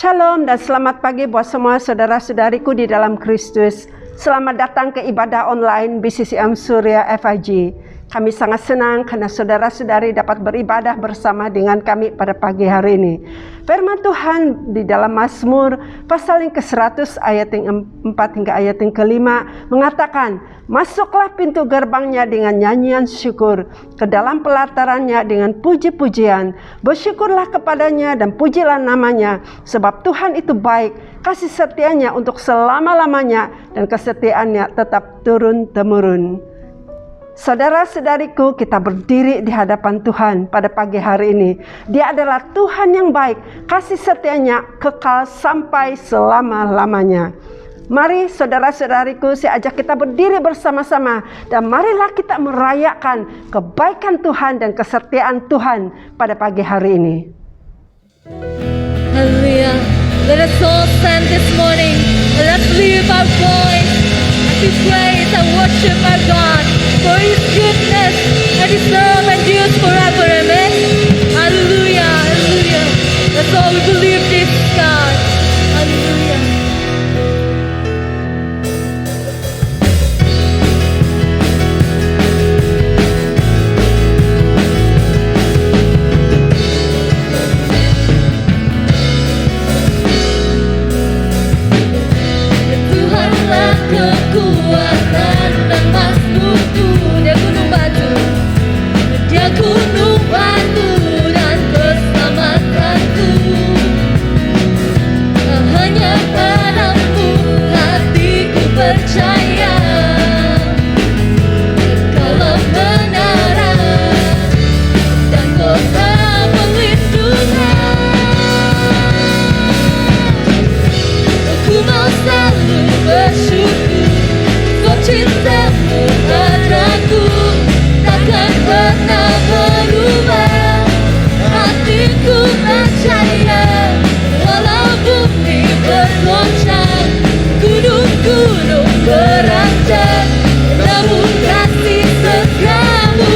Shalom dan selamat pagi buat semua saudara-saudariku di dalam Kristus. Selamat datang ke ibadah online BCCM Surya FIG. Kami sangat senang karena saudara-saudari dapat beribadah bersama dengan kami pada pagi hari ini. Firman Tuhan di dalam Mazmur pasal yang ke-100 ayat yang 4 hingga ayat yang ke-5 mengatakan, "Masuklah pintu gerbangnya dengan nyanyian syukur, ke dalam pelatarannya dengan puji-pujian. Bersyukurlah kepadanya dan pujilah namanya, sebab Tuhan itu baik, kasih setianya untuk selama-lamanya dan kesetiaannya tetap turun-temurun." Saudara-saudariku, kita berdiri di hadapan Tuhan pada pagi hari ini. Dia adalah Tuhan yang baik, kasih setianya kekal sampai selama-lamanya. Mari saudara-saudariku, saya ajak kita berdiri bersama-sama dan marilah kita merayakan kebaikan Tuhan dan kesetiaan Tuhan pada pagi hari ini. Hallelujah. Let us all stand this morning. Let us lift our voice as we praise and worship our God for His goodness and His love endures forever. Amen. Hallelujah. Hallelujah. That's all we believe this, God. Hallelujah. Tuhanlah kekuatan dan mazmurku, Dia gunung batu, Dia gunung batu dan keselamatanku. Hanya padamu hatiku percaya, Kaulah benaran dan kota perlindungan. Aku mau selalu bersyukur, kau cintamu padaku takkan pernah berubah. Hatiku percaya, walau bumi bergoncang, gunung-gunung beranjak, namun kasih setiamu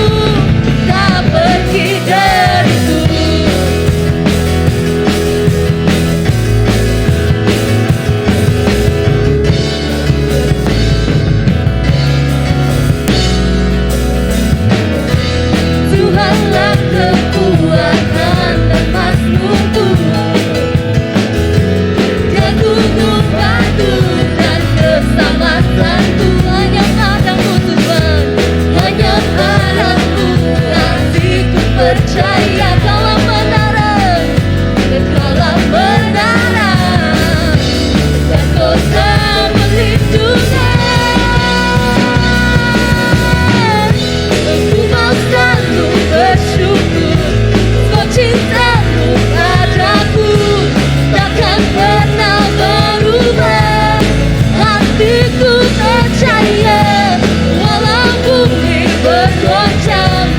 tak pergi dariku. Tuhanlah kekuatan dan mazmurku, Dia gunung batu dan keselamatanku. Hanya padamu Tuhan, hanya padamu hatiku percaya. Kaulah benaran, Kaulah benaran dan kota perlindungan. Aku mau selalu bersyukur, kau cintamu padaku takkan pernah berubah. Hatiku percaya, walau bumi bergoncang,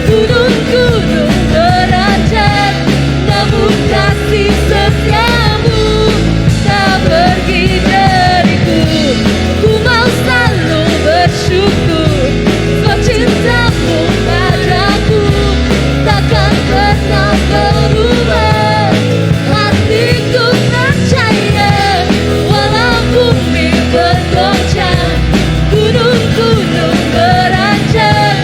gunung-gunung beranjak, namun kasih setiamu tak pergi dariku. Ku mau selalu bersyukur, kau cintamu padaku takkan pernah berubah. Hatiku percaya, walau bumi bergoncang, gunung-gunung beranjak,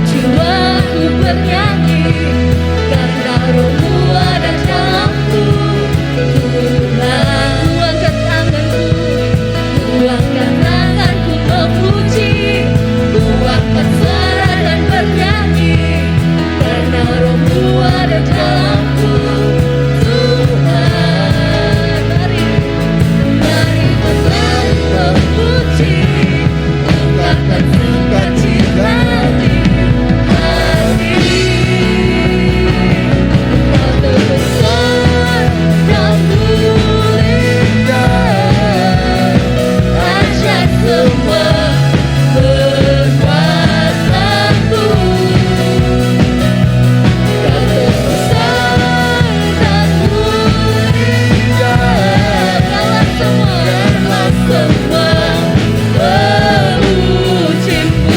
jiwaku bernyanyi, karena Roh-Mu ada dalamku. Tuhan, ku angkat tanganku, ku angkat tanganku memuji, ku angkat suara dan bernyanyi, karena Roh-Mu ada dalamku. Tuhan, mari berlari memuji, ungkapkan sukacita di hati. Kau terbesar dan mulia, ajak semua berkuasa-Mu. Kau terbesar dan mulia, biarlah semua memuji-Mu.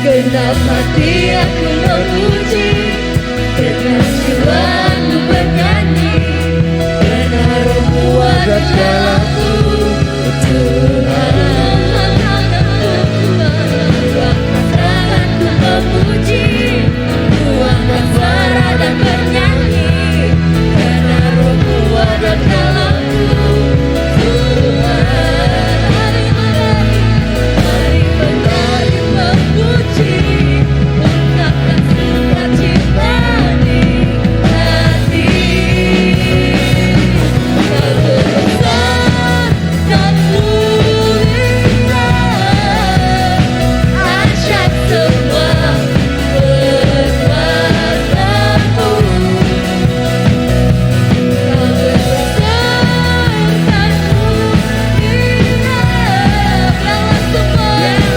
Genap hati aku memuji, dengan jiwaku bernyanyi, karena Roh-Mu ada dalamku. Tuhan, tanganku memuji, ku angkat suara dan bernyanyi, karena Roh-Mu ada dalamku. Tuhan, mari berlari memuji, ungkapkan sukacita di hati. Kau terbesar dan mulia, ajak semua berkuasa-Mu. Kau terbesar dan mulia, biarlah semua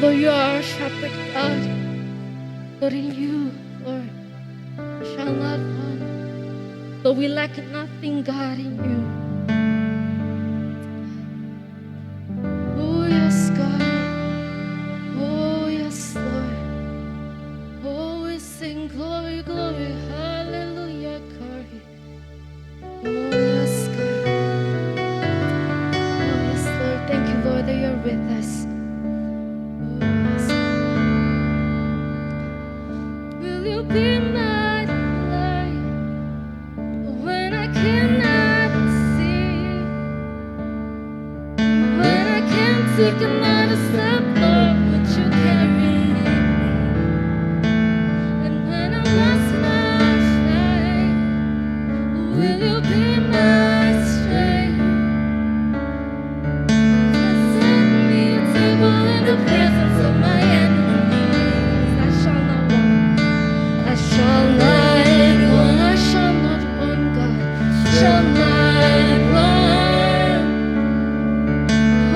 Lord, you are our shepherd, God. Lord, in you, Lord, we shall not want. Lord, we lack nothing, God, in you. Oh, yes, God. Oh, yes, Lord. Oh, we sing glory, glory, hallelujah, God. Oh, yes, God. Oh, yes, Lord. Thank take another step, Lord, would you carry me? And when I lost my faith, will you be my strength? Set me a table in the presence of my enemies. I shall not want. I shall not want. I shall not want, God. Shall not want.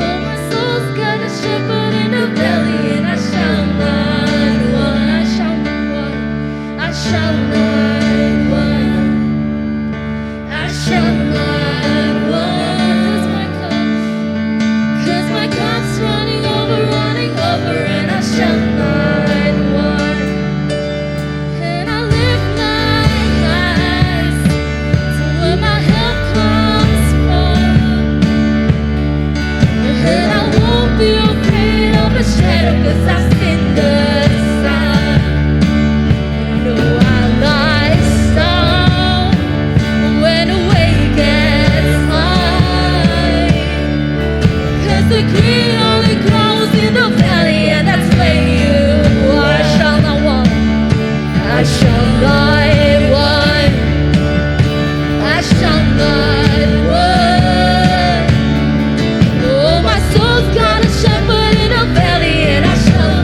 Oh, my soul's got a shepherd in the valley, and I shall not want. I shall not want. I shall not want. I shall not want. 'Cause my cup's running over, and I shall not want. And I lift my eyes to where my help comes from. And I won't be afraid of the shadow, 'cause I've seen the sun. No, I lie strong when the way gets high. 'Cause the green only grows in the valley, and that's where you are. I shall not want. I shall not want. I shall not want. Oh, my soul's got a shepherd in the valley, and I shall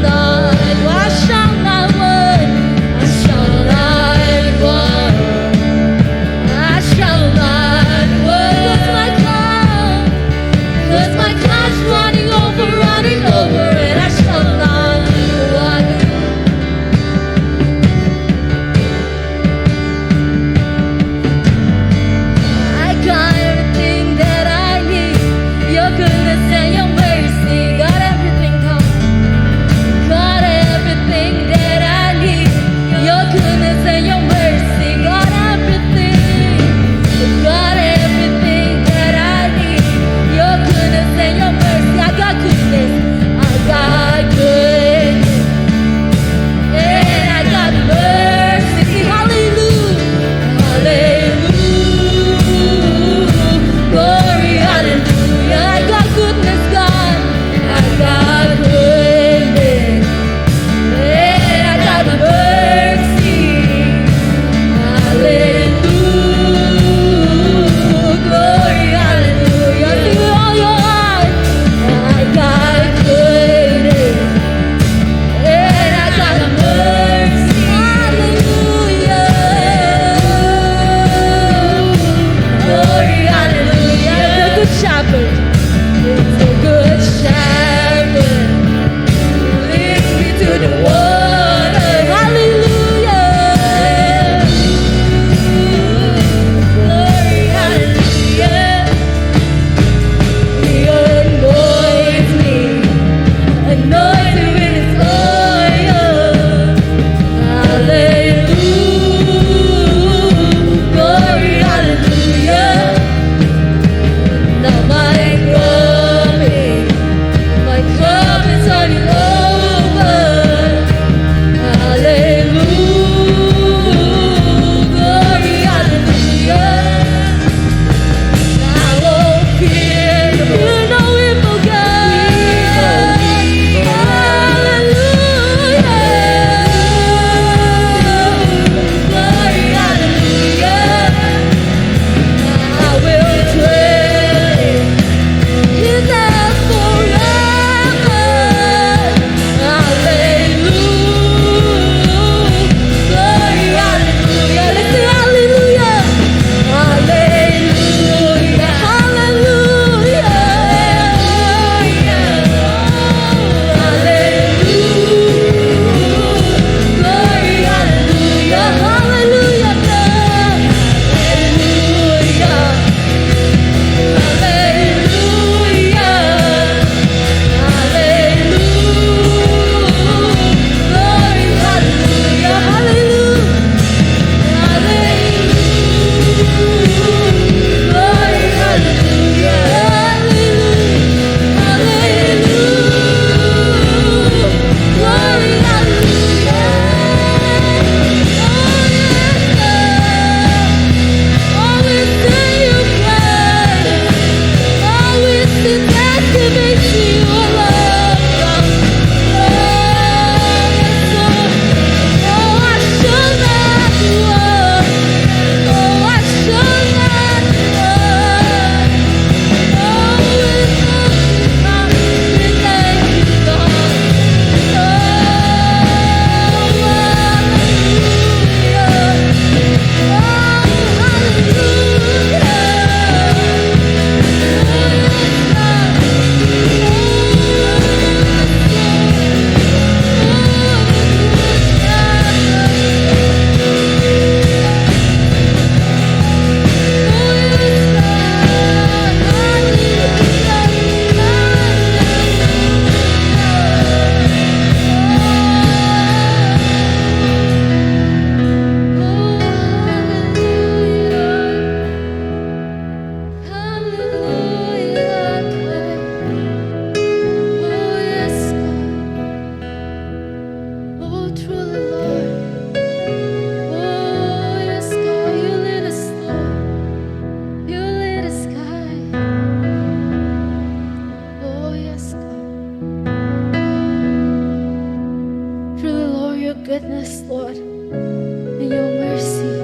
Lord, and your mercy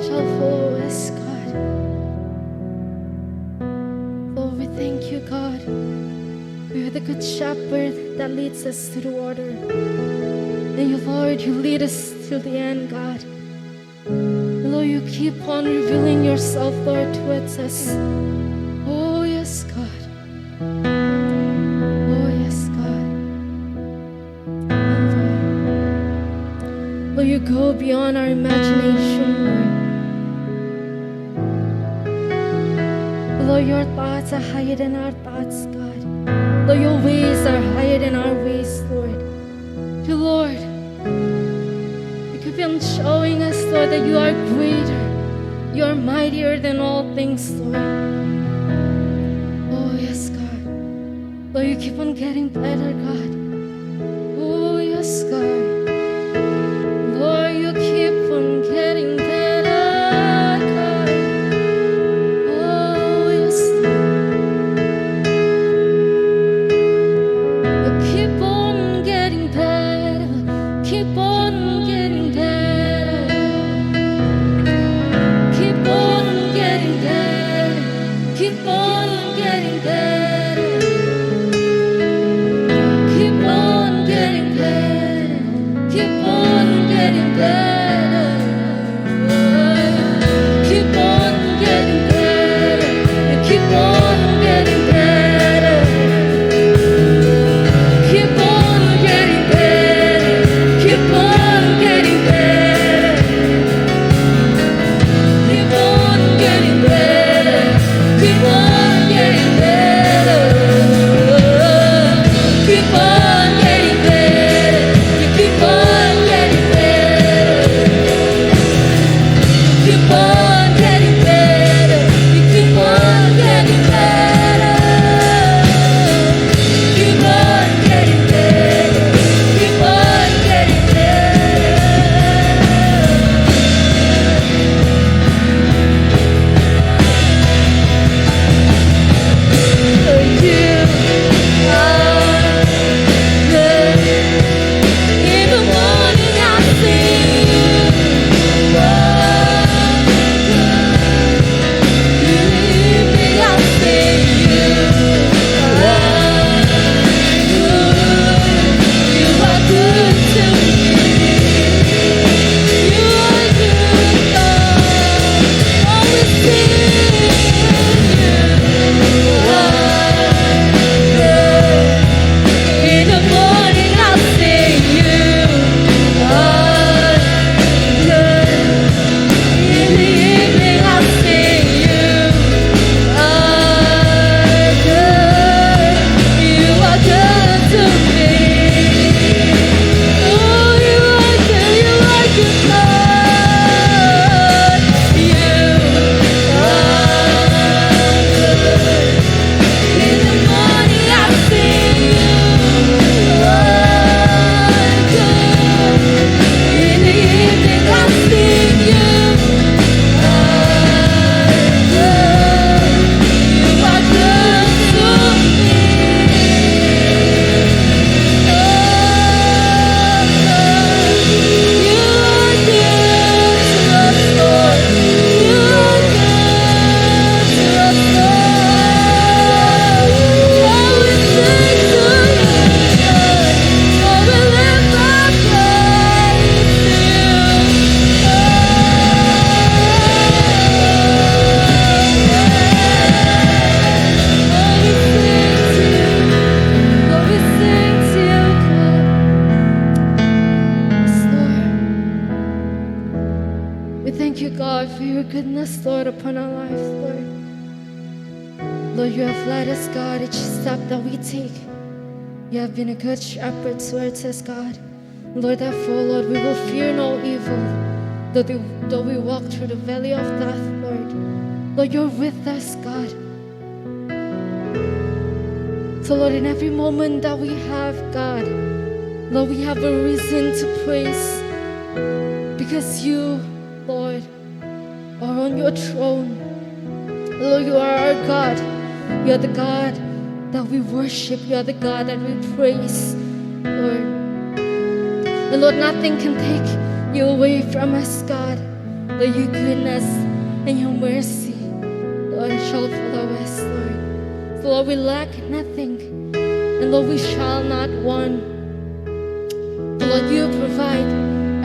shall follow us, God. Lord, we thank you, God. You're the good shepherd that leads us to the water. And you, Lord, you lead us till the end, God. Lord, you keep on revealing yourself, Lord, towards us. Oh, yes, God. Oh, yes, God. And Lord, you go beyond our imagination, Lord. Lord, your thoughts are higher than our thoughts, God. Lord, your ways are higher than our ways, Lord. You, Lord, you keep on showing us, Lord, that you are greater. You are mightier than all things, Lord. Oh, yes, God. Lord, you keep on getting better, God. Oh, yes, God. Lord, you keep on getting better, God. Oh, yes, Lord. You keep on getting better. Keep on getting better. Keep on getting better. Keep on getting better. Keep on getting better. Keep on getting better. Keep on getting better. You keep on getting better. Keep on getting better. Keep on getting better. Keep on getting better. Keep on getting better. Keep on getting better. You keep on getting better. Keep on getting better. You keep on getting better. Keep on getting better. Keep on getting better. You are good. In the morning I sing you are good. In the evening I sing you are good. You are good to me. You are good, Lord. Always sing you are good. In the morning I'll sing you are good. In the evening I'll sing you are good. You are good to me. Oh, you are good, Lord. You are good. In the morning I'll sing you are good. In the evening I'll sing you are good. You are good to me. Oh, you are good to us, Lord. You are good to us, Lord. Oh, we sing to you, Lord. Oh, we lift our praise to you. Oh, we sing to you, God. Yes, Lord. We thank you, God, for your goodness, Lord, upon our lives, Lord. Lord, you have led us, God, each step that we take. You have been a good shepherd towards us, God. Lord, therefore, Lord, we will fear no evil, though we walk through the valley of death, Lord. Lord, you're with us, God. So, Lord, in every moment that we have, God, Lord, we have a reason to praise, because you, Lord, are on your throne. Lord, you are our God. You are the God that we worship. You are the God that we praise, Lord. And Lord, nothing can take you away from us, God. But your goodness and your mercy, Lord, shall follow us, Lord. So Lord, we lack nothing. And Lord, we shall not want. So Lord, you provide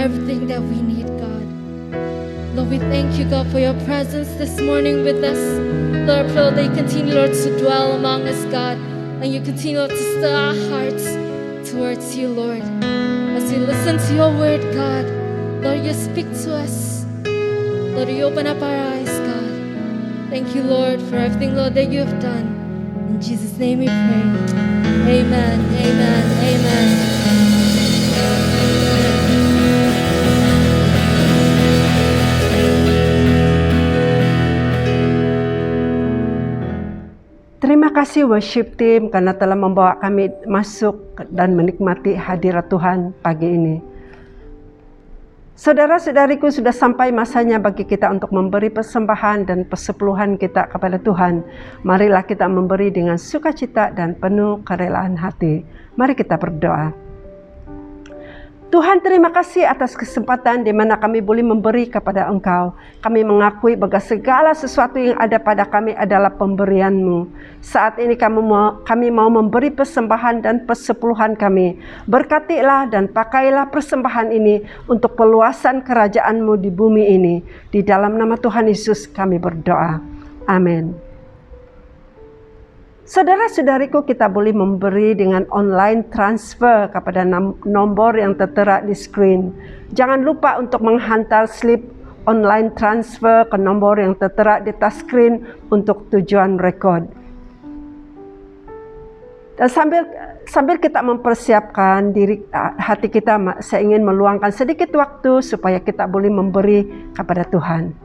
everything that we need, God. Lord, we thank you, God, for your presence this morning with us. Lord, I pray that you continue, Lord, to dwell among us, God. And you continue, Lord, to stir our hearts towards you, Lord. As we listen to your word, God, Lord, you speak to us. Lord, you open up our eyes, God. Thank you, Lord, for everything, Lord, that you have done. In Jesus' name we pray. Amen, amen, amen. Terima kasih worship team karena telah membawa kami masuk dan menikmati hadirat Tuhan pagi ini. Saudara-saudariku, sudah sampai masanya bagi kita untuk memberi persembahan dan persepuluhan kita kepada Tuhan. Marilah kita memberi dengan sukacita dan penuh kerelaan hati. Mari kita berdoa. Tuhan, terima kasih atas kesempatan di mana kami boleh memberi kepada Engkau. Kami mengakui bahwa segala sesuatu yang ada pada kami adalah pemberian-Mu. Saat ini kami mau memberi persembahan dan persepuluhan kami. Berkatilah dan pakailah persembahan ini untuk perluasan kerajaan-Mu di bumi ini. Di dalam nama Tuhan Yesus kami berdoa. Amin. Saudara-saudariku, kita boleh memberi dengan online transfer kepada nomor yang tertera di screen. Jangan lupa untuk menghantar slip online transfer ke nomor yang tertera di tas screen untuk tujuan rekod. Dan sambil kita mempersiapkan hati kita, saya ingin meluangkan sedikit waktu supaya kita boleh memberi kepada Tuhan.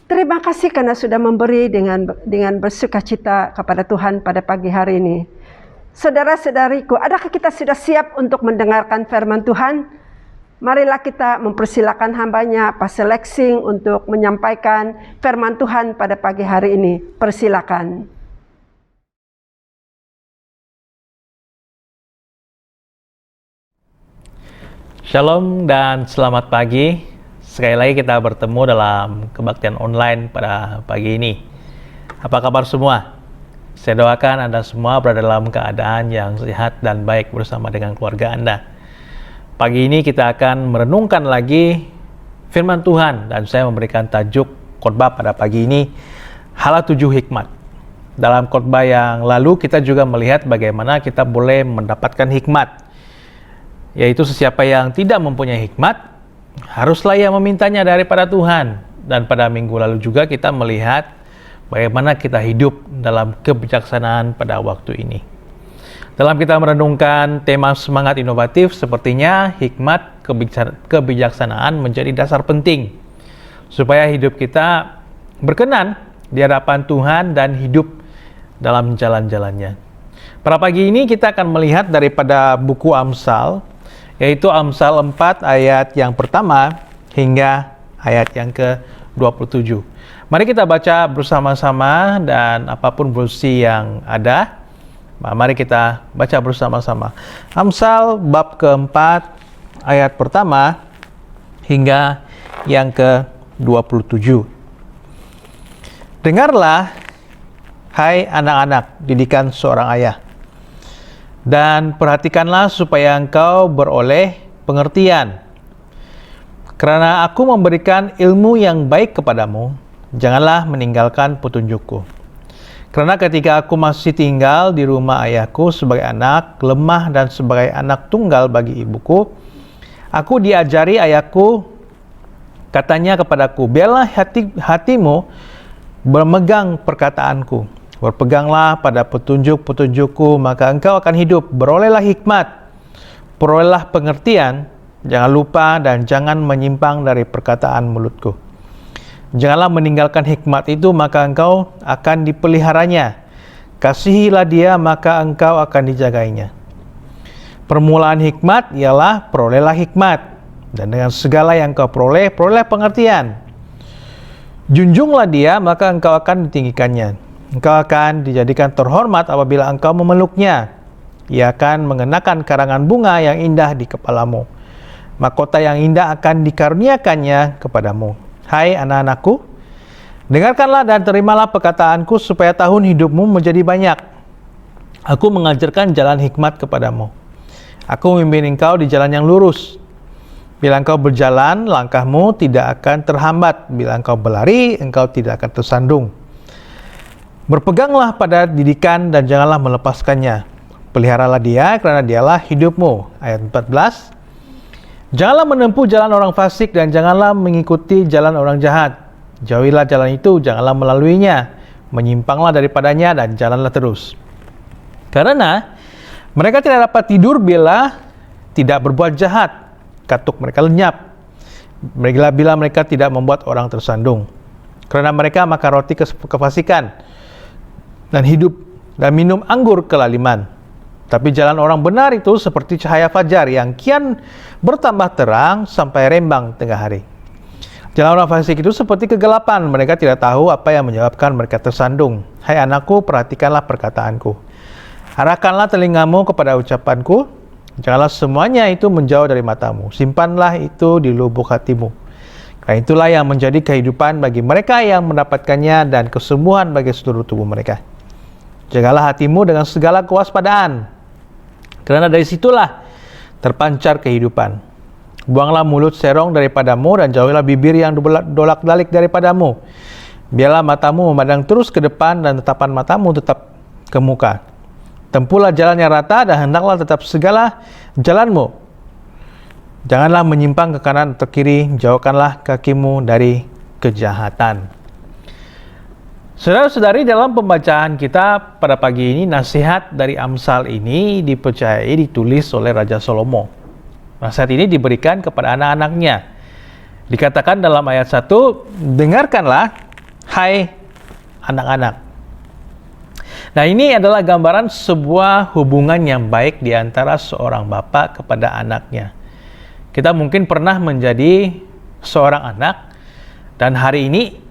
Terima kasih karena sudah memberi dengan bersukacita kepada Tuhan pada pagi hari ini. Saudara-saudariku, adakah kita sudah siap untuk mendengarkan firman Tuhan? Marilah kita mempersilakan hambanya, Pastor Lexing, untuk menyampaikan firman Tuhan pada pagi hari ini. Persilakan. Shalom dan selamat pagi. Sekali lagi kita bertemu dalam kebaktian online pada pagi ini. Apa kabar semua? Saya doakan Anda semua berada dalam keadaan yang sehat dan baik bersama dengan keluarga Anda. Pagi ini kita akan merenungkan lagi firman Tuhan dan saya memberikan tajuk khotbah pada pagi ini, Hala 7 Hikmat. Dalam khotbah yang lalu kita juga melihat bagaimana kita boleh mendapatkan hikmat, yaitu sesiapa yang tidak mempunyai hikmat haruslah ia memintanya daripada Tuhan. Dan pada minggu lalu juga kita melihat bagaimana kita hidup dalam kebijaksanaan pada waktu ini. Dalam kita merenungkan tema semangat inovatif, sepertinya hikmat kebijaksanaan menjadi dasar penting supaya hidup kita berkenan di hadapan Tuhan dan hidup dalam jalan-jalannya. Pada pagi ini kita akan melihat daripada buku Amsal, yaitu Amsal 4 ayat yang pertama hingga ayat yang ke-27. Mari kita baca bersama-sama dan apapun versi yang ada, mari kita baca bersama-sama. Amsal bab keempat ayat pertama hingga yang ke-27. Dengarlah, hai anak-anak, didikan seorang ayah, dan perhatikanlah supaya engkau beroleh pengertian. Karena aku memberikan ilmu yang baik kepadamu, janganlah meninggalkan petunjukku. Karena ketika aku masih tinggal di rumah ayahku sebagai anak lemah dan sebagai anak tunggal bagi ibuku, aku diajari ayahku, katanya kepadaku, biarlah hatimu bermegang perkataanku. Berpeganglah pada petunjuk-petunjukku, maka engkau akan hidup. Berolehlah hikmat, perolehlah pengertian, jangan lupa dan jangan menyimpang dari perkataan mulutku. Janganlah meninggalkan hikmat itu, maka engkau akan dipeliharanya. Kasihilah dia, maka engkau akan dijagainya. Permulaan hikmat ialah perolehlah hikmat, dan dengan segala yang kau peroleh, peroleh pengertian. Junjunglah dia, maka engkau akan ditinggikannya. Engkau akan dijadikan terhormat apabila engkau memeluknya. Ia akan mengenakan karangan bunga yang indah di kepalamu. Mahkota yang indah akan dikaruniakannya kepadamu. Hai anak-anakku, dengarkanlah dan terimalah perkataanku supaya tahun hidupmu menjadi banyak. Aku mengajarkan jalan hikmat kepadamu. Aku memimpin engkau di jalan yang lurus. Bila engkau berjalan, langkahmu tidak akan terhambat. Bila engkau berlari, engkau tidak akan tersandung. Berpeganglah pada didikan dan janganlah melepaskannya. Peliharalah dia, karena dialah hidupmu. Ayat 14. Janganlah menempuh jalan orang fasik dan janganlah mengikuti jalan orang jahat. Jauhilah jalan itu, janganlah melaluinya. Menyimpanglah daripadanya dan jalanlah terus. Karena mereka tidak dapat tidur bila tidak berbuat jahat. Katuk mereka lenyap bila mereka tidak membuat orang tersandung. Karena mereka makan roti kefasikan dan hidup dan minum anggur kelaliman. Tapi jalan orang benar itu seperti cahaya fajar yang kian bertambah terang sampai rembang tengah hari. Jalan orang fasik itu seperti kegelapan, mereka tidak tahu apa yang menyebabkan mereka tersandung. Hai anakku, perhatikanlah perkataanku. Arahkanlah telingamu kepada ucapanku. Janganlah semuanya itu menjauh dari matamu. Simpanlah itu di lubuk hatimu. Karena itulah yang menjadi kehidupan bagi mereka yang mendapatkannya dan kesembuhan bagi seluruh tubuh mereka. Jagalah hatimu dengan segala kewaspadaan, karena dari situlah terpancar kehidupan. Buanglah mulut serong daripadamu dan jauhilah bibir yang dolak-dalik daripadamu. Biarlah matamu memandang terus ke depan dan tatapan matamu tetap ke muka. Tempuhlah jalan yang rata dan hendaklah tetap segala jalanmu. Janganlah menyimpang ke kanan atau kiri, jauhkanlah kakimu dari kejahatan. Saudara-saudari, dalam pembacaan kita pada pagi ini, nasihat dari Amsal ini dipercayai ditulis oleh Raja Salomo. Nasihat ini diberikan kepada anak-anaknya. Dikatakan dalam ayat 1, dengarkanlah, hai anak-anak. Nah, ini adalah gambaran sebuah hubungan yang baik di antara seorang bapak kepada anaknya. Kita mungkin pernah menjadi seorang anak dan hari ini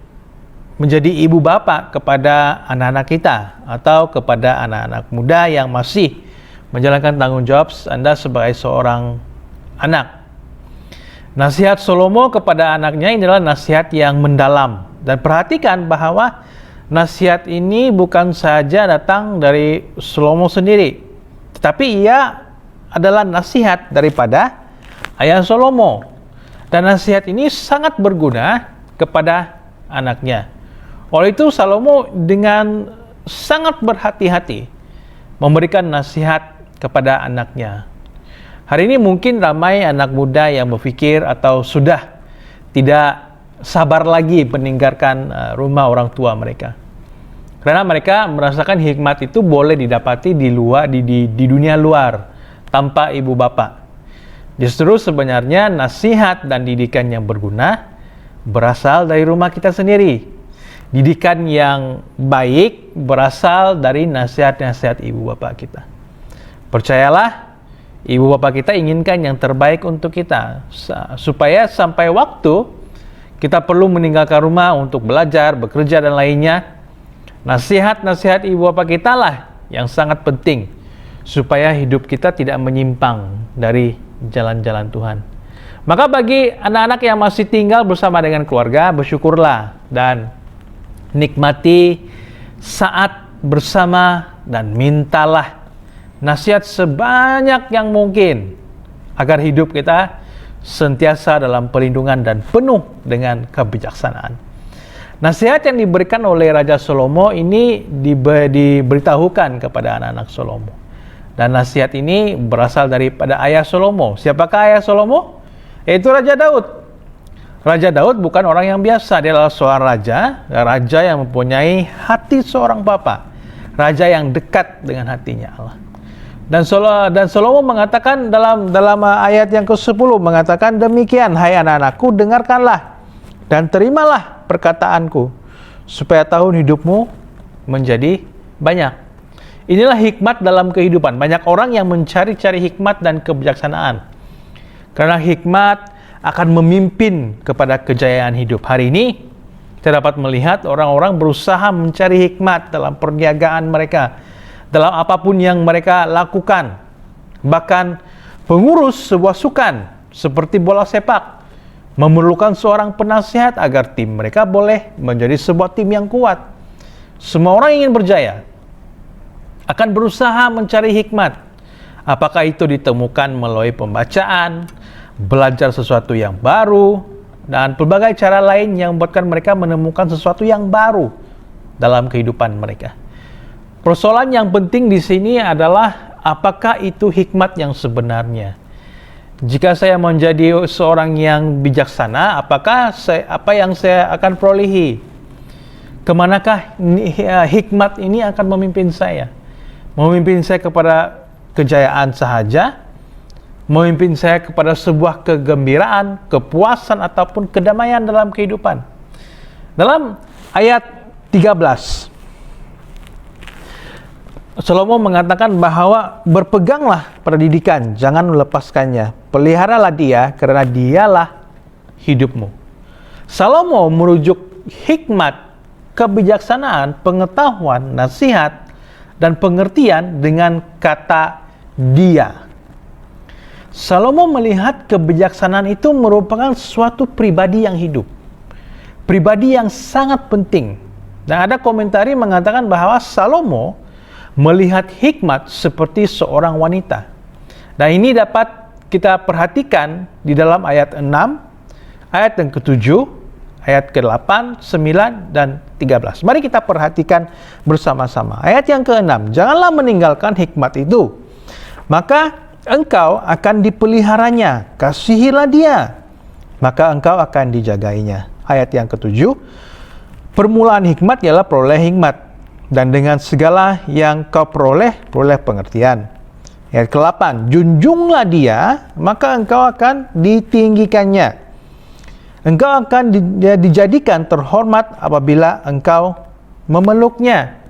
menjadi ibu bapak kepada anak-anak kita atau kepada anak-anak muda yang masih menjalankan tanggung jawab Anda sebagai seorang anak. Nasihat Salomo kepada anaknya adalah nasihat yang mendalam, dan perhatikan bahwa nasihat ini bukan saja datang dari Salomo sendiri, tetapi ia adalah nasihat daripada ayah Salomo. Dan nasihat ini sangat berguna kepada anaknya. Oleh itu Salomo dengan sangat berhati-hati memberikan nasihat kepada anaknya. Hari ini mungkin ramai anak muda yang berpikir atau sudah tidak sabar lagi meninggalkan rumah orang tua mereka. Karena mereka merasakan hikmat itu boleh didapati di luar, di dunia luar tanpa ibu bapak. Justru sebenarnya nasihat dan didikan yang berguna berasal dari rumah kita sendiri. Didikan yang baik berasal dari nasihat-nasihat ibu bapak kita. Percayalah, ibu bapak kita inginkan yang terbaik untuk kita, supaya sampai waktu kita perlu meninggalkan rumah untuk belajar, bekerja dan lainnya, nasihat-nasihat ibu bapak kita lah yang sangat penting supaya hidup kita tidak menyimpang dari jalan-jalan Tuhan. Maka bagi anak-anak yang masih tinggal bersama dengan keluarga, bersyukurlah dan nikmati saat bersama dan mintalah nasihat sebanyak yang mungkin agar hidup kita sentiasa dalam perlindungan dan penuh dengan kebijaksanaan. Nasihat yang diberikan oleh Raja Salomo ini diberitahukan kepada anak-anak Salomo. Dan nasihat ini berasal daripada ayah Salomo. Siapakah ayah Salomo? Yaitu Raja Daud. Raja Daud bukan orang yang biasa. Dia adalah seorang raja yang mempunyai hati seorang bapa. Raja yang dekat dengan hatinya Allah. Dan Salomo mengatakan dalam ayat yang ke-10 mengatakan, demikian hai anak-anakku, dengarkanlah dan terimalah perkataanku supaya tahun hidupmu menjadi banyak. Inilah hikmat dalam kehidupan. Banyak orang yang mencari-cari hikmat dan kebijaksanaan. Karena hikmat akan memimpin kepada kejayaan hidup. Hari ini kita dapat melihat orang-orang berusaha mencari hikmat dalam perniagaan mereka, dalam apapun yang mereka lakukan. Bahkan pengurus sebuah sukan seperti bola sepak memerlukan seorang penasihat agar tim mereka boleh menjadi sebuah tim yang kuat. Semua orang ingin berjaya akan berusaha mencari hikmat. Apakah itu ditemukan melalui pembacaan, belajar sesuatu yang baru, dan berbagai cara lain yang membuatkan mereka menemukan sesuatu yang baru dalam kehidupan mereka. Persoalan yang penting di sini adalah apakah itu hikmat yang sebenarnya. Jika saya menjadi seorang yang bijaksana, apakah apa yang saya akan perolehi? Kemanakah hikmat ini akan memimpin saya? Memimpin saya kepada kejayaan sahaja, memimpin saya kepada sebuah kegembiraan, kepuasan, ataupun kedamaian dalam kehidupan. Dalam ayat 13, Salomo mengatakan bahwa berpeganglah pada didikan, jangan melepaskannya. Peliharalah dia, karena dialah hidupmu. Salomo merujuk hikmat, kebijaksanaan, pengetahuan, nasihat, dan pengertian dengan kata dia. Salomo melihat kebijaksanaan itu merupakan suatu pribadi yang hidup, pribadi yang sangat penting. Dan ada komentari mengatakan bahwa Salomo melihat hikmat seperti seorang wanita. Dan ini dapat kita perhatikan di dalam ayat 6, ayat yang ke-7, ayat ke-8, 9, dan 13. Mari kita perhatikan bersama-sama. Ayat yang ke-6, janganlah meninggalkan hikmat itu, maka engkau akan dipeliharanya, kasihilah dia, maka engkau akan dijagainya. Ayat yang ke-7, permulaan hikmat ialah peroleh hikmat, dan dengan segala yang kau peroleh pengertian. Ayat ke-8, junjunglah dia, maka engkau akan ditinggikannya. Engkau akan dijadikan terhormat apabila engkau memeluknya.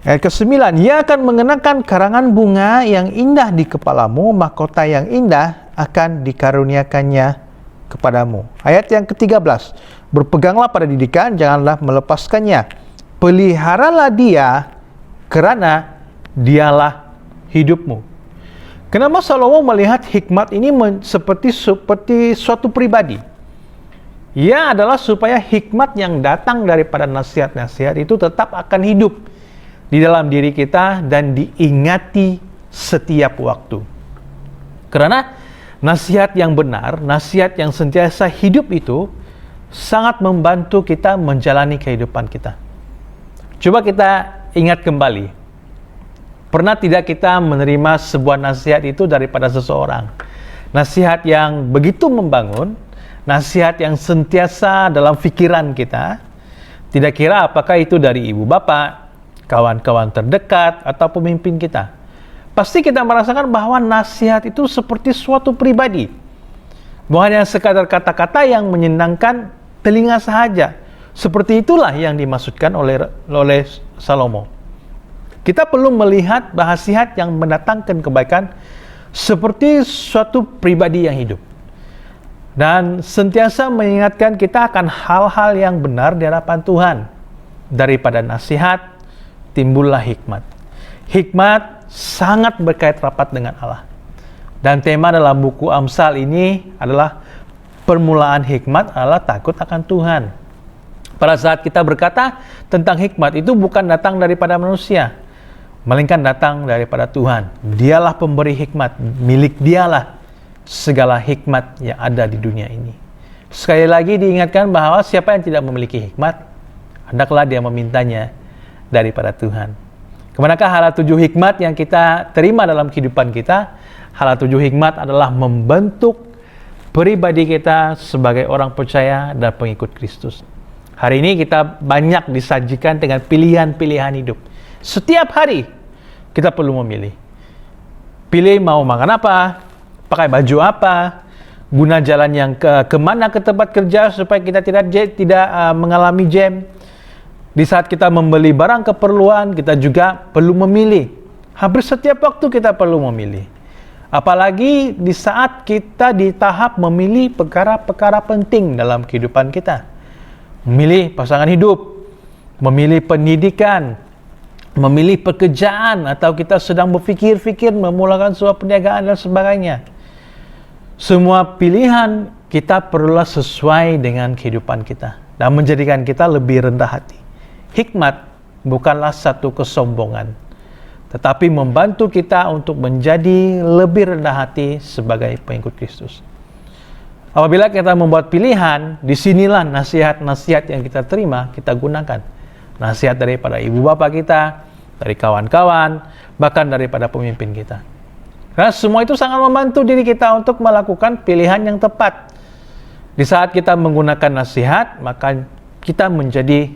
Ayat ke-9, ia akan mengenakan karangan bunga yang indah di kepalamu, mahkota yang indah akan dikaruniakannya kepadamu. Ayat yang ke-13, berpeganglah pada didikan, janganlah melepaskannya. Peliharalah dia, karena dialah hidupmu. Kenapa Salomo melihat hikmat ini seperti suatu pribadi? Ia adalah supaya hikmat yang datang daripada nasihat-nasihat itu tetap akan hidup di dalam diri kita dan diingati setiap waktu. Karena nasihat yang benar, nasihat yang sentiasa hidup itu sangat membantu kita menjalani kehidupan kita. Coba kita ingat kembali. Pernah tidak kita menerima sebuah nasihat itu daripada seseorang? Nasihat yang begitu membangun, nasihat yang sentiasa dalam pikiran kita. Tidak kira apakah itu dari ibu bapa, kawan-kawan terdekat, atau pemimpin kita. Pasti kita merasakan bahwa nasihat itu seperti suatu pribadi. Bukan hanya sekadar kata-kata yang menyenangkan telinga sahaja. Seperti itulah yang dimaksudkan oleh Salomo. Kita perlu melihat nasihat yang mendatangkan kebaikan seperti suatu pribadi yang hidup. Dan sentiasa mengingatkan kita akan hal-hal yang benar di hadapan Tuhan. Daripada nasihat, timbullah hikmat. Hikmat sangat berkait rapat dengan Allah. Dan tema dalam buku Amsal ini adalah permulaan hikmat adalah takut akan Tuhan. Pada saat kita berkata tentang hikmat, itu bukan datang daripada manusia, melainkan datang daripada Tuhan. Dialah pemberi hikmat, milik Dialah segala hikmat yang ada di dunia ini. Sekali lagi diingatkan bahwa siapa yang tidak memiliki hikmat, hendaklah dia memintanya daripada Tuhan. Kemanakah hala 7 hikmat yang kita terima dalam kehidupan kita? Hala 7 hikmat adalah membentuk pribadi kita sebagai orang percaya dan pengikut Kristus. Hari ini kita banyak disajikan dengan pilihan-pilihan hidup. Setiap hari kita perlu memilih. Pilih mau makan apa, pakai baju apa, guna jalan yang kemana ke tempat kerja supaya kita tidak mengalami jam. Di saat kita membeli barang keperluan, kita juga perlu memilih. Hampir setiap waktu kita perlu memilih. Apalagi di saat kita di tahap memilih perkara-perkara penting dalam kehidupan kita. Memilih pasangan hidup, memilih pendidikan, memilih pekerjaan, atau kita sedang berfikir-fikir memulakan sebuah perniagaan dan sebagainya. Semua pilihan kita perlulah sesuai dengan kehidupan kita dan menjadikan kita lebih rendah hati. Hikmat bukanlah satu kesombongan, tetapi membantu kita untuk menjadi lebih rendah hati sebagai pengikut Kristus. Apabila kita membuat pilihan, disinilah nasihat-nasihat yang kita terima, kita gunakan. Nasihat daripada ibu bapa kita, dari kawan-kawan, bahkan daripada pemimpin kita. Karena semua itu sangat membantu diri kita untuk melakukan pilihan yang tepat. Di saat kita menggunakan nasihat, maka kita menjadi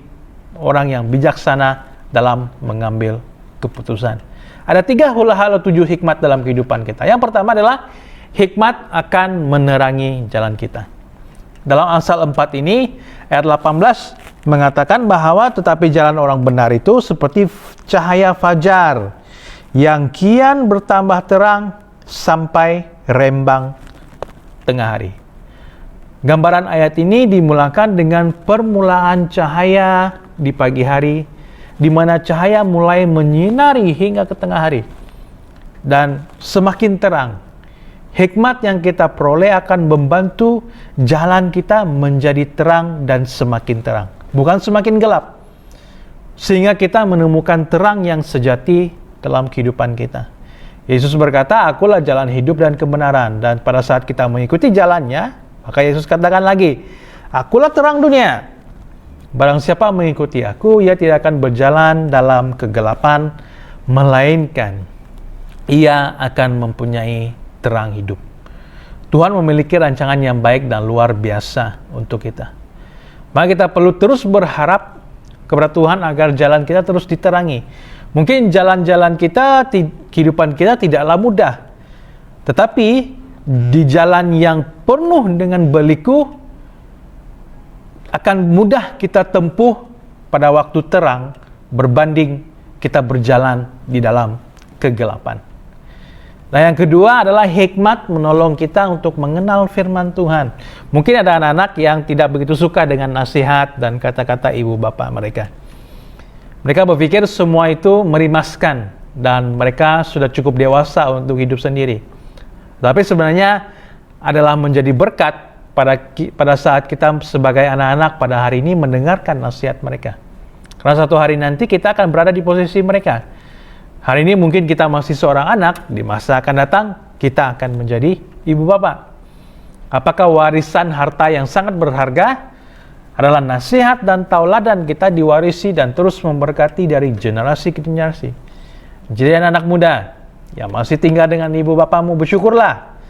orang yang bijaksana dalam mengambil keputusan. Ada 3 hal 7 hikmat dalam kehidupan kita. Yang pertama adalah hikmat akan menerangi jalan kita. Dalam Amsal 4 ini, ayat 18 mengatakan bahwa tetapi jalan orang benar itu seperti cahaya fajar yang kian bertambah terang sampai rembang tengah hari. Gambaran ayat ini dimulakan dengan permulaan cahaya di pagi hari, di mana cahaya mulai menyinari hingga ke tengah hari. Dan semakin terang, hikmat yang kita peroleh akan membantu jalan kita menjadi terang dan semakin terang, bukan semakin gelap. Sehingga kita menemukan terang yang sejati dalam kehidupan kita. Yesus berkata, "Akulah jalan hidup dan kebenaran." Dan pada saat kita mengikuti jalannya, maka Yesus katakan lagi, "Akulah terang dunia. Barang siapa mengikuti aku, ia tidak akan berjalan dalam kegelapan, melainkan ia akan mempunyai terang hidup." Tuhan memiliki rancangan yang baik dan luar biasa untuk kita. Maka kita perlu terus berharap kepada Tuhan agar jalan kita terus diterangi. Mungkin jalan-jalan kita, kehidupan kita tidaklah mudah. Tetapi di jalan yang penuh dengan berliku, akan mudah kita tempuh pada waktu terang berbanding kita berjalan di dalam kegelapan. Nah, yang kedua adalah hikmat menolong kita untuk mengenal firman Tuhan. Mungkin ada anak-anak yang tidak begitu suka dengan nasihat dan kata-kata ibu bapa mereka. Mereka berpikir semua itu merimaskan dan mereka sudah cukup dewasa untuk hidup sendiri. Tapi sebenarnya adalah menjadi berkat pada saat kita sebagai anak-anak pada hari ini mendengarkan nasihat mereka. Karena satu hari nanti kita akan berada di posisi mereka. Hari ini mungkin kita masih seorang anak, di masa akan datang kita akan menjadi ibu bapa. Apakah warisan harta yang sangat berharga adalah nasihat dan tauladan kita diwarisi dan terus memberkati dari generasi ke generasi. Jadi anak muda yang masih tinggal dengan ibu bapamu, bersyukurlah.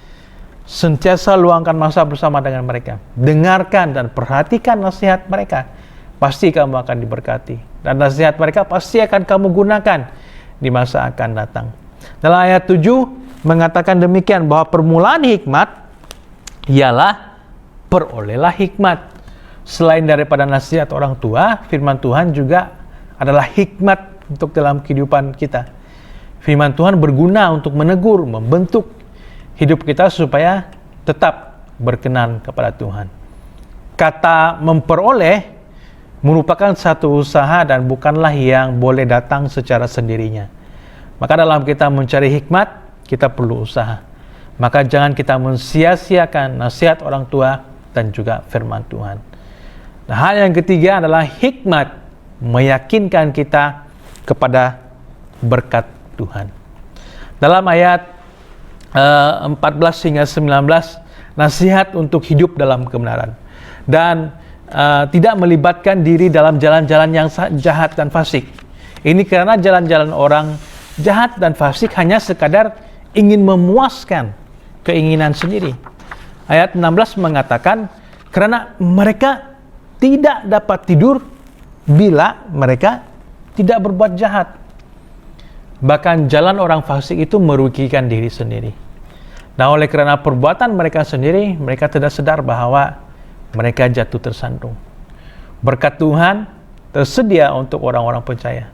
Sentiasa luangkan masa bersama dengan mereka. Dengarkan dan perhatikan nasihat mereka. Pasti kamu akan diberkati. Dan nasihat mereka pasti akan kamu gunakan di masa akan datang. Dalam ayat 7 mengatakan demikian, bahwa permulaan hikmat ialah perolehlah hikmat. Selain daripada nasihat orang tua, firman Tuhan juga adalah hikmat untuk dalam kehidupan kita. Firman Tuhan berguna untuk menegur, membentuk hidup kita supaya tetap berkenan kepada Tuhan. Kata memperoleh merupakan satu usaha dan bukanlah yang boleh datang secara sendirinya. Maka dalam kita mencari hikmat, kita perlu usaha. Maka jangan kita mensia-siakan nasihat orang tua dan juga firman Tuhan. Nah, hal yang ketiga adalah hikmat meyakinkan kita kepada berkat Tuhan. Dalam ayat 14 hingga 19, nasihat untuk hidup dalam kebenaran dan tidak melibatkan diri dalam jalan-jalan yang jahat dan fasik. Ini karena jalan-jalan orang jahat dan fasik hanya sekadar ingin memuaskan keinginan sendiri. Ayat 16 mengatakan, karena mereka tidak dapat tidur bila mereka tidak berbuat jahat. Bahkan jalan orang fasik itu merugikan diri sendiri. Nah, oleh karena perbuatan mereka sendiri, mereka tidak sadar bahwa mereka jatuh tersandung. Berkat Tuhan tersedia untuk orang-orang percaya.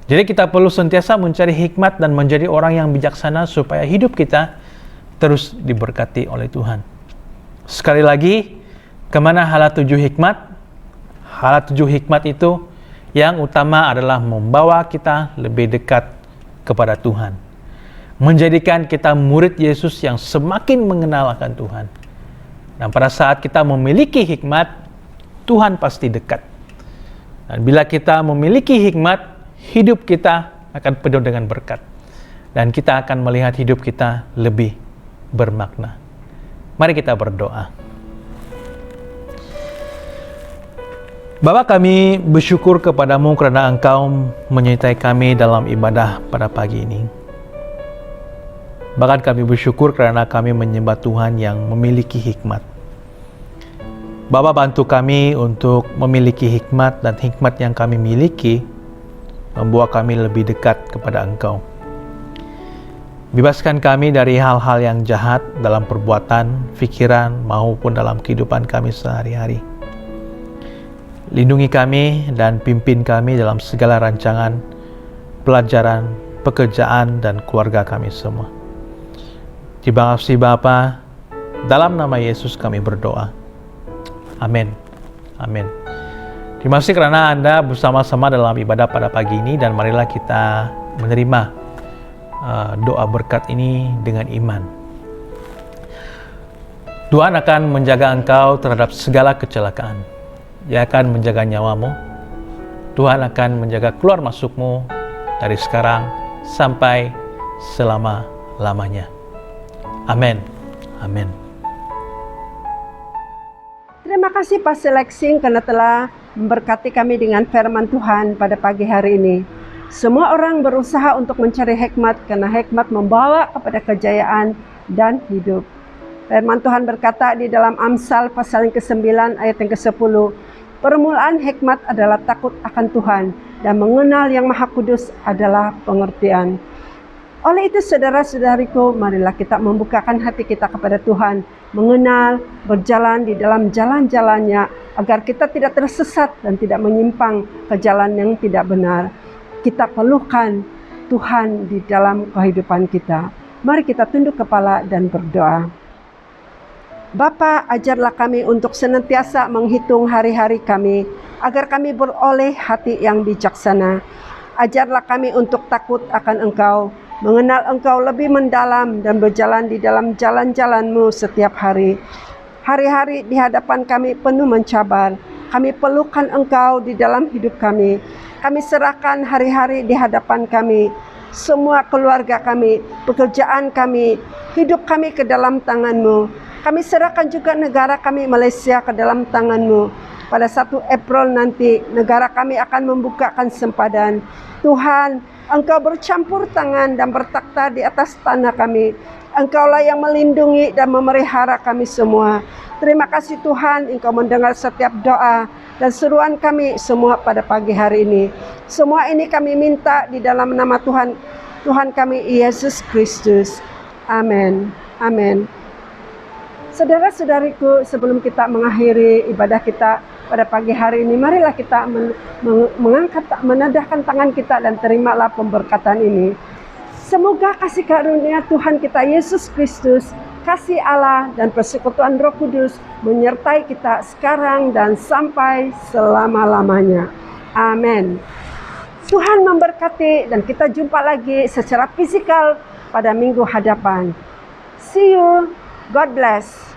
Jadi kita perlu sentiasa mencari hikmat dan menjadi orang yang bijaksana supaya hidup kita terus diberkati oleh Tuhan. Sekali lagi, kemana hala 7 hikmat? Hala 7 hikmat itu yang utama adalah membawa kita lebih dekat kepada Tuhan, menjadikan kita murid Yesus yang semakin mengenal akan Tuhan. Dan pada saat kita memiliki hikmat, Tuhan pasti dekat. Dan bila kita memiliki hikmat, hidup kita akan penuh dengan berkat. Dan kita akan melihat hidup kita lebih bermakna. Mari kita berdoa. Bapa, kami bersyukur kepadamu kerana Engkau menyertai kami dalam ibadah pada pagi ini. Bahkan kami bersyukur kerana kami menyembah Tuhan yang memiliki hikmat. Bapa, bantu kami untuk memiliki hikmat, dan hikmat yang kami miliki membuat kami lebih dekat kepada Engkau. Bebaskan kami dari hal-hal yang jahat dalam perbuatan, fikiran, maupun dalam kehidupan kami sehari-hari. Lindungi kami dan pimpin kami dalam segala rancangan, pelajaran, pekerjaan, dan keluarga kami semua. Terima kasih Bapa, dalam nama Yesus kami berdoa. Amin. Amin. Terima kasih kerana Anda bersama-sama dalam ibadah pada pagi ini, dan marilah kita menerima doa berkat ini dengan iman. Tuhan akan menjaga engkau terhadap segala kecelakaan. Dia akan menjaga nyawamu. Tuhan akan menjaga keluar masukmu dari sekarang sampai selama-lamanya. Amin. Amin. Terima kasih Pastor Lexing karena telah memberkati kami dengan firman Tuhan pada pagi hari ini. Semua orang berusaha untuk mencari hikmat karena hikmat membawa kepada kejayaan dan hidup. Firman Tuhan berkata di dalam Amsal pasal yang ke-9 ayat yang ke-10, permulaan hikmat adalah takut akan Tuhan, dan mengenal yang Maha Kudus adalah pengertian. Oleh itu saudara-saudariku, marilah kita membukakan hati kita kepada Tuhan, mengenal, berjalan di dalam jalan-jalannya, agar kita tidak tersesat dan tidak menyimpang ke jalan yang tidak benar. Kita perlukan Tuhan di dalam kehidupan kita. Mari kita tunduk kepala dan berdoa. Bapa, ajarlah kami untuk senantiasa menghitung hari-hari kami, agar kami beroleh hati yang bijaksana. Ajarlah kami untuk takut akan Engkau, mengenal Engkau lebih mendalam, dan berjalan di dalam jalan-jalan-Mu setiap hari. Hari-hari di hadapan kami penuh mencabar. Kami perlukan Engkau di dalam hidup kami. Kami serahkan hari-hari di hadapan kami, semua keluarga kami, pekerjaan kami, hidup kami ke dalam tangan-Mu. Kami serahkan juga negara kami Malaysia ke dalam tangan-Mu. Pada 1 April nanti, negara kami akan membukakan sempadan. Tuhan, Engkau bercampur tangan dan bertakhta di atas tanah kami. Engkaulah yang melindungi dan memelihara kami semua. Terima kasih Tuhan, Engkau mendengar setiap doa dan seruan kami semua pada pagi hari ini. Semua ini kami minta di dalam nama Tuhan kami Yesus Kristus. Amin. Amin. Saudara-saudariku, sebelum kita mengakhiri ibadah kita pada pagi hari ini, marilah kita menadahkan tangan kita dan terimalah pemberkatan ini. Semoga kasih karunia Tuhan kita Yesus Kristus, kasih Allah, dan persekutuan Roh Kudus menyertai kita sekarang dan sampai selama-lamanya. Amin. Tuhan memberkati, dan kita jumpa lagi secara fisikal pada minggu hadapan. See you. God bless.